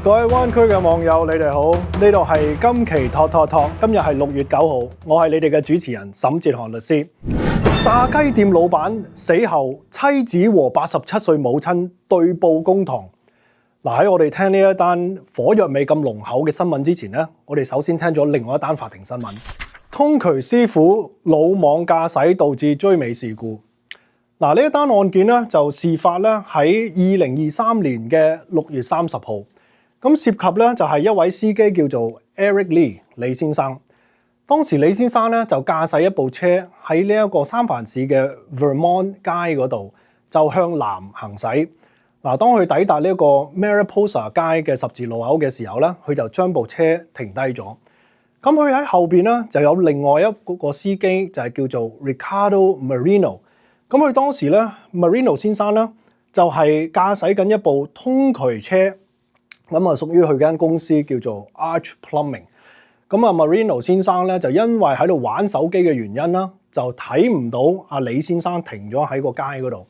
各位灣區嘅網友，你哋好，呢度係今期托托托，今日係6月9號，我係你哋嘅主持人沈哲韓律師。炸雞店老闆死後，妻子和87歲母親對簿公堂。嗱，喺我哋聽呢一單火藥味咁濃厚嘅新聞之前呢，我哋首先聽咗另外一單法庭新聞。通渠師傅魯莽駕駛導致追尾事故。嗱，呢一單案件咧就事發咧喺2023年嘅6月30號。咁涉及咧就係一位司機叫做 Eric Lee 李先生。當時李先生咧就駕駛一部車喺呢一個三藩市嘅 Vermont 街嗰度，就向南行駛。嗱，當佢抵達呢一個 Mariposa 街嘅十字路口嘅時候咧，佢就將部車停低咗。咁佢喺後邊咧就有另外一個司機就係叫做 Ricardo Marino。咁佢當時咧 Marino 先生咧就係駕駛緊一部通渠車。咁啊，屬於佢間公司叫做 Arch Plumbing。咁啊 ，Marino 先生咧就因為喺度玩手機嘅原因啦，就睇唔到阿李先生停咗喺個街嗰度。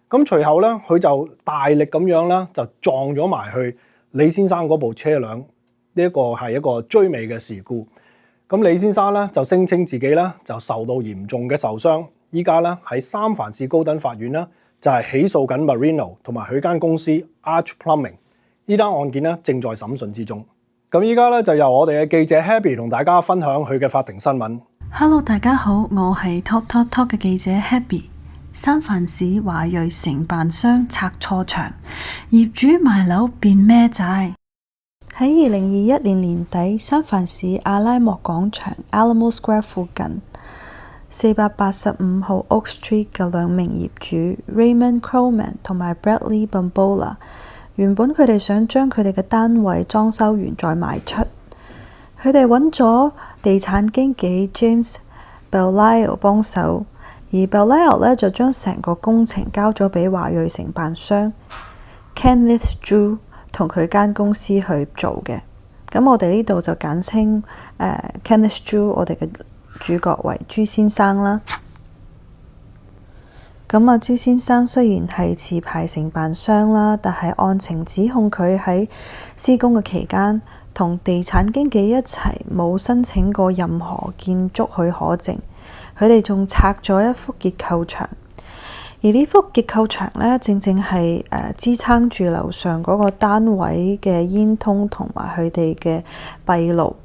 咁隨後咧，佢就大力咁樣啦，就撞咗埋去李先生嗰部車輛。呢一個係一個追尾嘅事故。咁李先生咧就聲稱自己咧就受到嚴重嘅受傷，依家咧喺三藩市高等法院咧就係起訴緊 Marino 同埋佢間公司 Arch Plumbing。呢單案件咧正在審訊之中。咁依家咧就由我哋嘅記者 Happy 同大家分享佢嘅法庭新聞。Hello， 大家好，我係 Talk Talk Talk 嘅記者 Happy。三藩市華裔承辦商拆錯牆，業主賣樓變孭債。喺2021年年底，三藩市阿拉莫廣場 Alamo Square 附近485號 Oak Street 嘅兩名業主 Raymond Crowman 同埋 Bradley Bambola。原本佢哋想將佢哋嘅單位裝修完再賣出，佢哋揾咗地產經紀 James Belisle 幫手，而 Belisle 咧就將成個工程交咗俾華裔承辦商 Kenneth Zhu 同佢間公司去做嘅。咁我哋呢度就簡稱Kenneth Zhu， 我哋嘅主角為朱先生啦。咁啊，朱先生雖然係持牌承辦商啦，但係案情指控佢喺施工嘅期間同地產經紀一齊冇申請過任何建築許可證，佢哋仲拆咗一幅結構牆，而呢幅結構牆咧，正正係支撐住樓上嗰個單位嘅煙通同埋佢哋嘅閉路。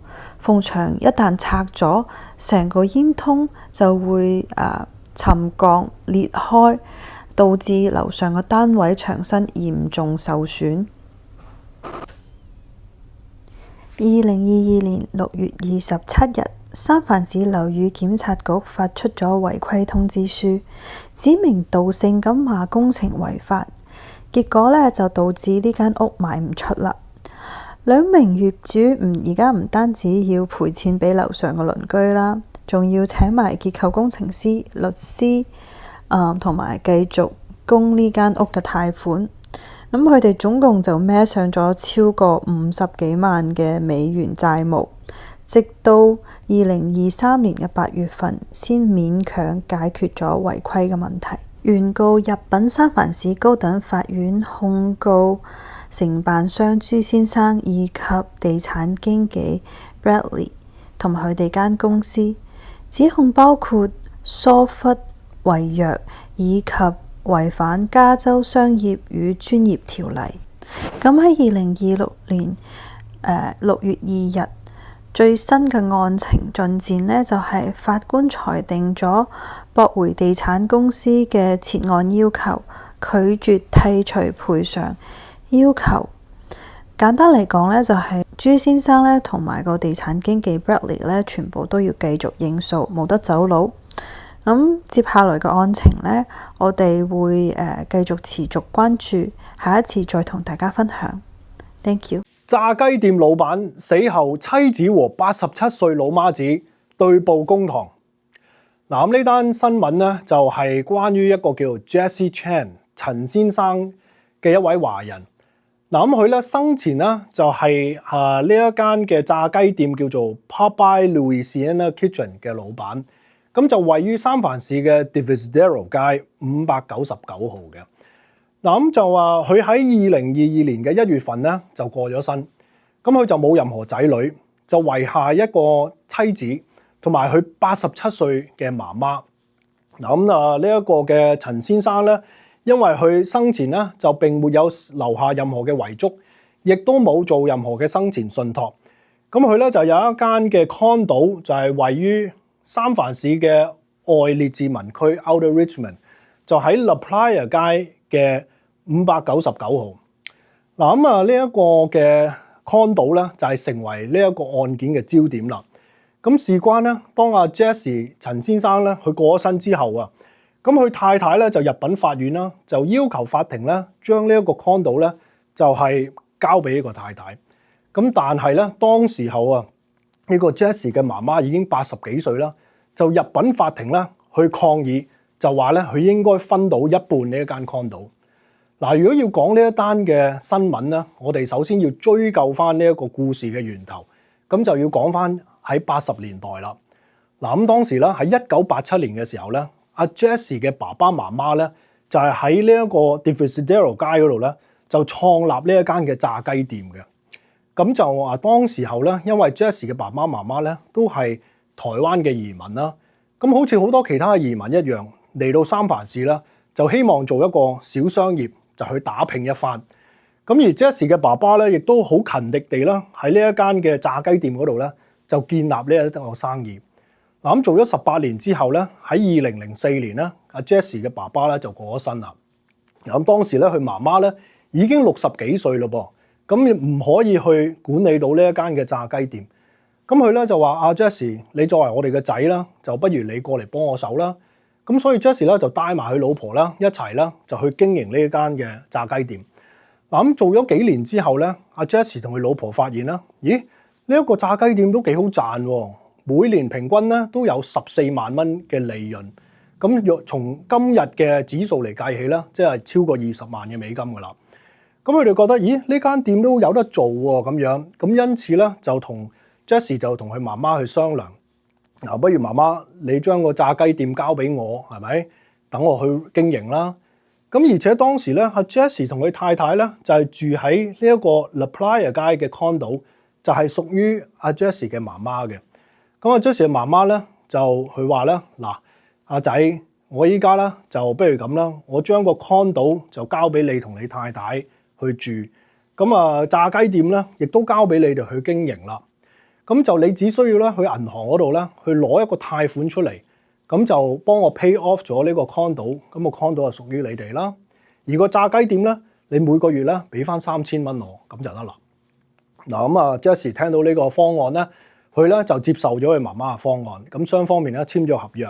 埲牆一旦拆咗，成個煙通就會沉降裂開，導致樓上嘅單位牆身嚴重受損。2022年6月27日，三藩市樓宇檢察局發出咗違規通知書，指名道姓咁話工程違法，結果咧就導致呢間屋賣唔出啦。兩名業主而家唔單止要賠錢俾樓上嘅鄰居啦，仲要請埋結構工程師、律師，同埋繼續供呢間屋嘅貸款。咁佢哋總共就孭上咗超過50幾萬嘅美元債務，直到2023年嘅8月份先勉強解決咗違規嘅問題。原告入稟三藩市高等法院控告承辦商朱先生以及地產經紀 Bradley 同埋佢哋間公司。指控包括疏忽、違約以及違反加州商業與專業條例。咁喺2026年6月2日最新嘅案情進展呢，就係法官裁定咗駁回地產公司嘅撤案要求，拒絕剔除賠償要求。簡單嚟講咧，就係朱先生咧同埋個地產經紀 Bradley 咧，全部都要繼續應訴，冇得走佬。咁接下來嘅案情咧，我哋會繼續持續關注，下一次再同大家分享。Thank you。炸雞店老闆死後，妻子和87歲老媽子對簿公堂。嗱，咁呢單新聞咧就係關於一個叫 Jesse Chan 陳先生嘅一位華人。嗱，咁佢咧生前咧就係呢一間嘅炸雞店叫做 Popeye Louisiana Kitchen 嘅老闆，咁就位於三藩市嘅 Divisadero 街599號嘅。嗱，咁就話佢喺2022年嘅1月份咧就過咗身，咁佢就冇任何仔女，就遺下一個妻子同埋佢87歲嘅媽媽。咁呢一個嘅陳先生咧，因為佢生前咧就並沒有留下任何嘅遺囑，亦都冇做任何嘅生前信託。咁佢咧就有一間嘅 condo， 就係位於三藩市嘅外列治文區 Outer Richmond， 就喺 La Playa 街嘅599號。咁呢一個嘅 condo 咧就係成為呢一個案件嘅焦點啦。咁事關咧，當阿 Jesse 陳先生咧佢過咗身之後啊，咁佢太太咧就入稟法院啦，就要求法庭咧將呢一個 condo 咧就係交俾呢個太太。咁但係咧，當時候啊，呢個 Jesse 嘅媽媽已經80幾歲啦，就入稟法庭咧去抗議，就話咧佢應該分到一半呢一間 condo。嗱，如果要講呢一單嘅新聞咧，我哋首先要追究翻呢一個故事嘅源頭，咁就要講翻喺80年代啦。嗱，咁當時咧喺1987年嘅時候咧，阿 Jesse 嘅爸爸媽媽咧就係喺呢一個 Divisadero 街嗰度咧就創立呢一間嘅炸雞店嘅。咁就話當時候咧，因為 Jesse 嘅爸爸媽媽咧都係台灣嘅移民啦，咁好似好多其他嘅移民一樣嚟到三藩市啦，就希望做一個小商業，就去打拼一番。咁而 Jesse 嘅爸爸咧，亦都好勤力地啦，喺呢一間嘅炸雞店嗰度咧，就建立呢一個生意。嗱，咁做咗18年之後咧，喺2004年咧，阿 Jesse 嘅爸爸咧就過咗身啦。咁當時咧，佢媽媽咧已經60幾歲咯噃。咁唔可以去管理到呢一間嘅炸雞店，咁佢咧就話：阿 Jesse， 你作為我哋嘅仔啦，就不如你過嚟幫我手啦。咁所以 Jesse 咧就帶埋佢老婆啦一齊啦，就去經營呢一間嘅炸雞店。嗱，咁做咗幾年之後咧，阿 Jesse 同佢老婆發現啦，咦，呢一個炸雞店都幾好賺喎，每年平均咧都有14萬蚊嘅利潤。咁若從今日嘅指數嚟計起啦，即係超過20萬嘅美金噶啦。咁佢哋覺得，咦，呢間店都有得做喎，咁樣，咁因此咧就同 Jesse 就同佢媽媽去商量，嗱，不如媽媽你將個炸雞店交俾我，係咪？等我去經營啦。咁而且當時咧，阿 Jesse 同佢太太咧就係住喺呢一個 La Playa 街嘅 condo， 就係屬於阿 Jesse 嘅媽媽嘅。咁阿 Jesse 嘅媽媽咧就佢話咧，嗱，阿仔，我依家咧就不如咁啦，我將個 condo 就交俾你同你太太去住，咁炸雞店咧，亦都交俾你哋去經營啦。咁就你只需要咧去銀行嗰度咧，去攞一個貸款出嚟，咁就幫我 pay off 咗呢個 condo， 咁個 condo 就屬於你哋啦。而個炸雞店咧，你每個月咧俾翻3000蚊我，咁就得啦。嗱，咁Jesse 聽到呢個方案咧，佢咧就接受咗佢媽媽嘅方案，咁雙方面咧簽咗合約。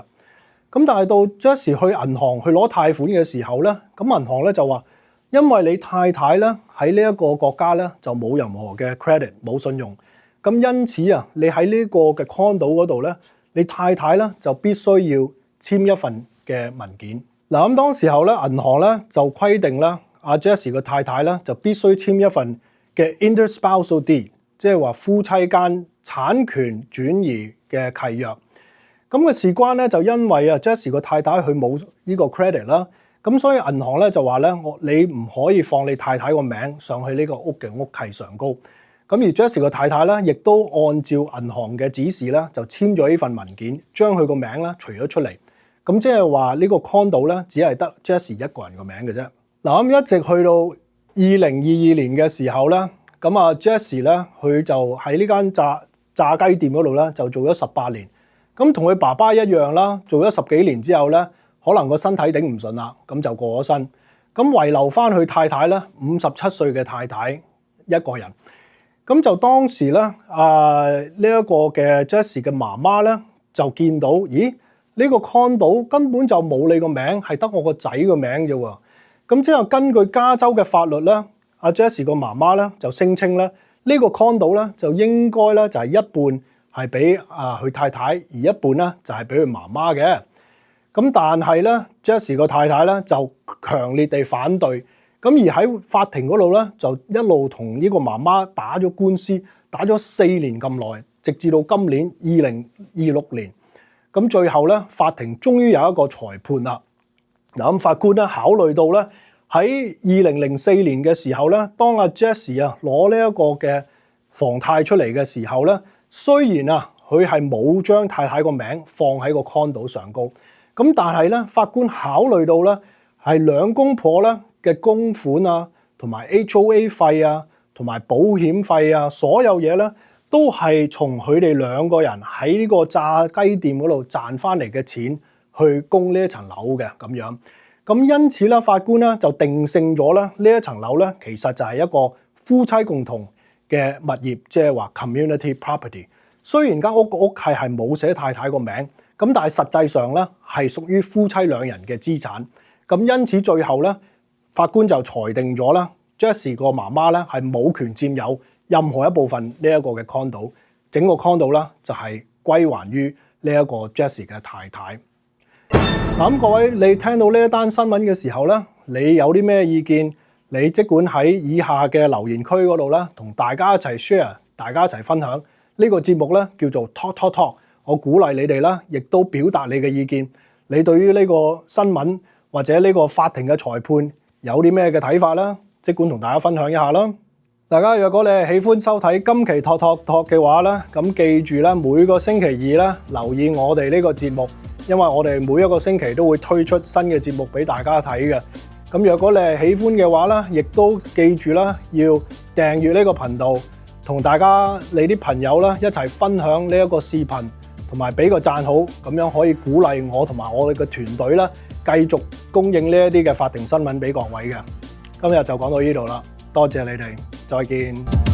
咁但係到 Jesse 去銀行去攞貸款嘅時候咧，咁銀行咧就話，因為你太太咧喺呢一個國家咧就冇任何嘅 credit 冇信用，咁因此啊，你喺呢個嘅 condo 嗰度咧，你太太咧就必須要簽一份嘅文件。嗱，咁當時候咧銀行咧就規定啦，阿 Jesse 嘅太太咧就必須簽一份嘅 interspousal deed， 即係話夫妻間產權轉移嘅契約。咁嘅事關咧就因為啊 Jesse 個太太佢冇呢個 credit 啦。咁所以銀行咧就話咧，你唔可以放你太太個名上去呢個屋嘅屋契上高。咁而 Jesse 個太太咧，亦都按照銀行嘅指示咧，就簽咗呢份文件，將佢個名咧除咗出嚟。咁即係話呢個 condo 咧，只係得 Jesse 一個人個名嘅啫。嗱，咁一直去到2022年嘅時候咧，咁Jesse 咧，佢就喺呢間炸雞店嗰度咧，就做咗18年。咁同佢爸爸一樣啦，做咗10幾年之後咧，可能個身體頂唔順啦，咁就過咗身。咁遺留翻佢太太咧，57歲嘅太太一個人。咁就當時咧，呢一個嘅 Jesse 嘅媽媽咧，就見到，咦？呢個 condo 根本就冇你個名，係得我個仔個名啫喎。咁之後根據加州嘅法律咧，阿 Jesse 個媽媽咧就聲稱咧，呢個 condo 咧就應該咧就係一半係俾佢太太，而一半咧就係俾佢媽媽嘅。咁但係咧 Jesse 個太太咧就強烈地反對。咁而喺法庭嗰度咧，就一路同呢個媽媽打咗官司，打咗4年咁耐，直至到今年2026年。咁最後咧，法庭終於有一個裁判啦。嗱，咁法官咧考慮到咧喺2004年嘅時候咧，當阿 Jesse 攞呢一個嘅房貸出嚟嘅時候咧，雖然啊佢係冇將太太個名放喺個 condo 上高，咁但係咧法官考慮到咧係兩公婆咧嘅供款啊，同埋 HOA 費啊，同埋保險費啊，所有嘢咧都係從佢哋兩個人喺呢個炸雞店嗰度賺翻嚟嘅錢去供呢一層樓嘅咁樣。咁因此咧，法官咧就定性咗咧呢一層樓咧其實就係一個夫妻共同嘅物業，即係話 community property。雖然間屋係冇寫太太個名，咁但係實際上咧係屬於夫妻兩人嘅資產。咁因此最後咧，法官就裁定咗啦 Jessie 個媽媽咧係冇權佔有任何一部分呢一個嘅 condo， 整個 condo 啦就係歸還於呢一個 Jessie 嘅太太。嗱咁各位，你聽到呢一單新聞嘅時候咧，你有啲咩意見？你即管喺以下嘅留言區嗰度咧，同大家一齊 share， 大家一齊分享。呢個節目咧叫做 Talk Talk Talk， 我鼓勵你哋啦，亦都表達你嘅意見。你對於呢個新聞或者呢個法庭嘅裁判有啲咩嘅睇法啦？即管同大家分享一下啦。大家若果你係喜歡收睇今期 Talk Talk Talk 嘅話咧，咁記住咧每個星期二咧留意我哋呢個節目。因為我哋每一個星期都會推出新嘅節目俾大家睇嘅，咁若果你係喜歡嘅話咧，亦都記住啦，要訂閱呢個頻道，同大家你啲朋友啦一齊分享呢一個視頻，同埋俾個讚好，咁樣可以鼓勵我同埋我哋嘅團隊啦，繼續供應呢一啲嘅法庭新聞俾各位嘅。今日就講到呢度啦，多謝你哋，再見。